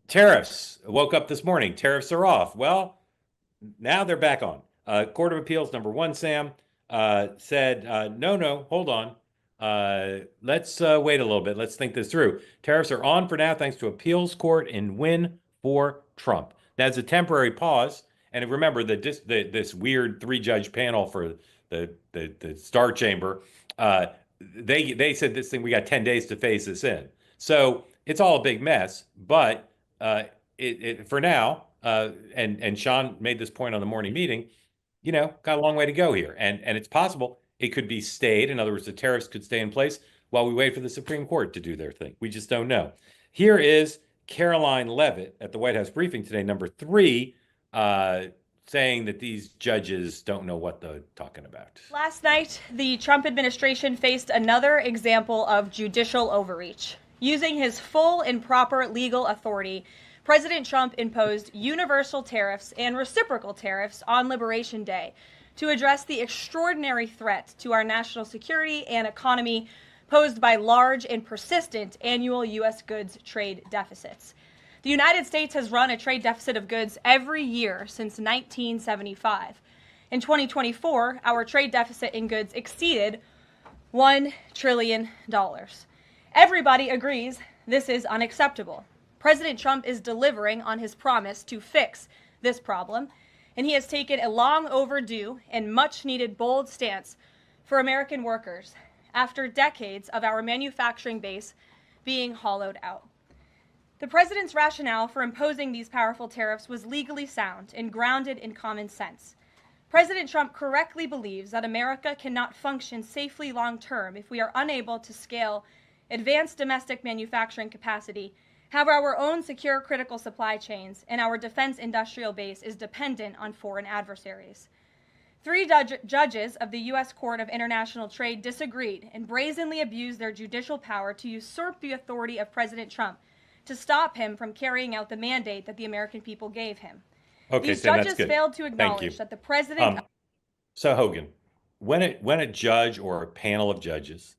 Tariffs. I woke up this morning. Tariffs are off. Well, now they're back on. Court of Appeals number one, Sam, said, no, hold on. Let's wait a little bit. Let's think this through. Tariffs are on for now, thanks to appeals court and win for Trump. That's a temporary pause. And remember this weird three-judge panel for the Star Chamber. They said this thing, we got 10 days to phase this in. So it's all a big mess, but for now, and Sean made this point on the morning meeting, got a long way to go here. And it's possible it could be stayed. In other words, the tariffs could stay in place while we wait for the Supreme Court to do their thing. We just don't know. Here is Caroline Leavitt at the White House briefing today, number three, saying that these judges don't know what they're talking about. Last night, the Trump administration faced another example of judicial overreach. Using his full and proper legal authority, President Trump imposed universal tariffs and reciprocal tariffs on Liberation Day to address the extraordinary threat to our national security and economy posed by large and persistent annual U.S. goods trade deficits. The United States has run a trade deficit of goods every year since 1975. In 2024, our trade deficit in goods exceeded $1 trillion. Everybody agrees this is unacceptable. President Trump is delivering on his promise to fix this problem, and he has taken a long overdue and much needed bold stance for American workers after decades of our manufacturing base being hollowed out. The president's rationale for imposing these powerful tariffs was legally sound and grounded in common sense. President Trump correctly believes that America cannot function safely long-term if we are unable to scale advanced domestic manufacturing capacity, have our own secure critical supply chains, and our defense industrial base is dependent on foreign adversaries. Three judges of the U.S. Court of International Trade disagreed and brazenly abused their judicial power to usurp the authority of President Trump to stop him from carrying out the mandate that the American people gave him. Okay, These Sam, judges failed to acknowledge that the president... So, Hogan, when a judge or a panel of judges,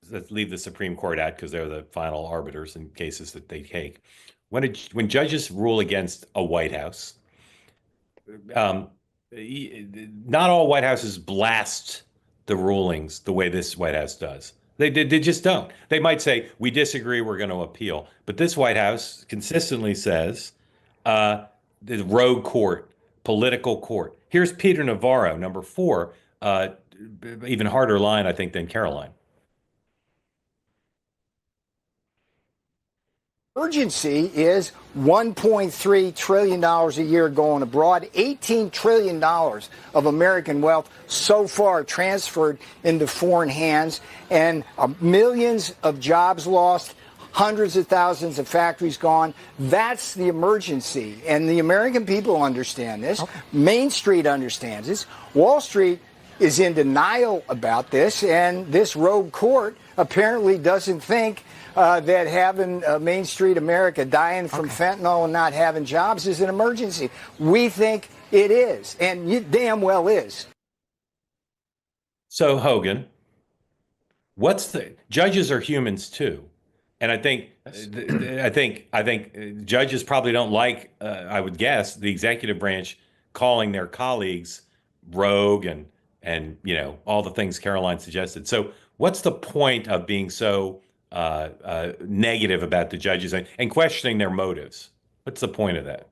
let's leave the Supreme Court out because they're the final arbiters in cases that they take, when judges rule against a White House, not all White Houses blast the rulings the way this White House does. They just don't. They might say, we disagree, we're going to appeal. But this White House consistently says, the rogue court, political court. Here's Peter Navarro, number four, even harder line, I think, than Caroline. Urgency is $1.3 trillion a year going abroad, $18 trillion of American wealth so far transferred into foreign hands, and millions of jobs lost, hundreds of thousands of factories gone. That's the emergency. And the American people understand this. Okay. Main Street understands this. Wall Street is in denial about this, and this rogue court apparently doesn't think that having Main Street America dying from fentanyl and not having jobs is an emergency. We think it is, and it damn well is. So, Hogan, judges are humans too, and I think judges probably don't like, I would guess, the executive branch calling their colleagues rogue and all the things Caroline suggested. So, what's the point of being so negative about the judges and questioning their motives? What's the point of that?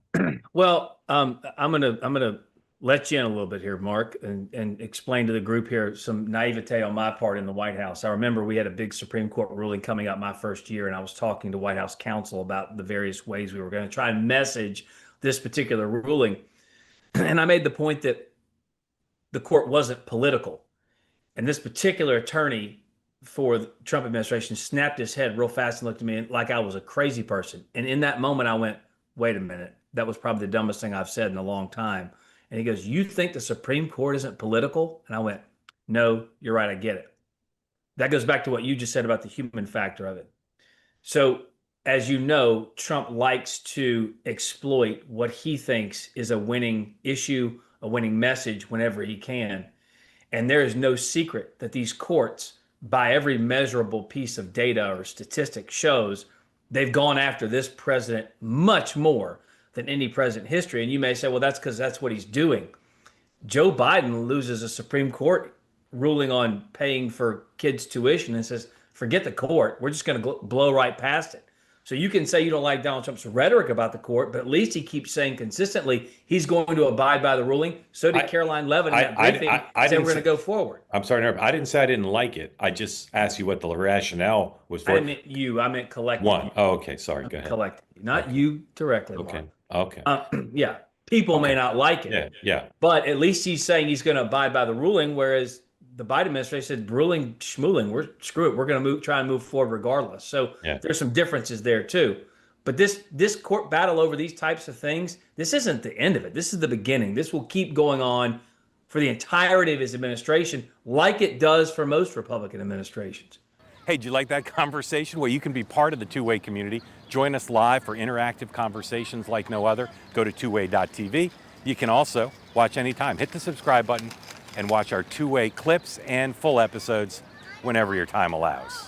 Well, I'm gonna let you in a little bit here, Mark, and explain to the group here some naivete on my part in the White House. I remember we had a big Supreme Court ruling coming up my first year, and I was talking to White House counsel about the various ways we were going to try and message this particular ruling. And I made the point that the court wasn't political. And this particular attorney for the Trump administration snapped his head real fast and looked at me like I was a crazy person. And in that moment, I went, wait a minute, that was probably the dumbest thing I've said in a long time. And he goes, you think the Supreme Court isn't political? And I went, no, you're right, I get it. That goes back to what you just said about the human factor of it. So, as you know, Trump likes to exploit what he thinks is a winning issue, a winning message whenever he can. And there is no secret that these courts, by every measurable piece of data or statistic, shows they've gone after this president much more than any president in history. And you may say, well, that's because that's what he's doing. Joe Biden loses a Supreme Court ruling on paying for kids' tuition and says, forget the court. We're just going to blow right past it. So you can say you don't like Donald Trump's rhetoric about the court, but at least he keeps saying consistently he's going to abide by the ruling. So did Caroline Levin in that briefing. Said we're going to go forward. I'm sorry, I didn't say I didn't like it. I just asked you what the rationale was for. I didn't mean you. I meant collectively. One. Oh, okay. Sorry. Go ahead. Collectively, not you directly. Okay. Mark. Okay. Yeah. People may not like it. Yeah. Yeah. But at least he's saying he's going to abide by the ruling, whereas the Biden administration said, ruling, schmooling, screw it. We're going to try and move forward regardless. So there's some differences there too. But this court battle over these types of things, this isn't the end of it. This is the beginning. This will keep going on for the entirety of his administration, like it does for most Republican administrations. Hey, did you like that conversation? Well, you can be part of the Two-Way community. Join us live for interactive conversations like no other. Go to tway.tv. You can also watch anytime. Hit the subscribe button and watch our Two-Way clips and full episodes whenever your time allows.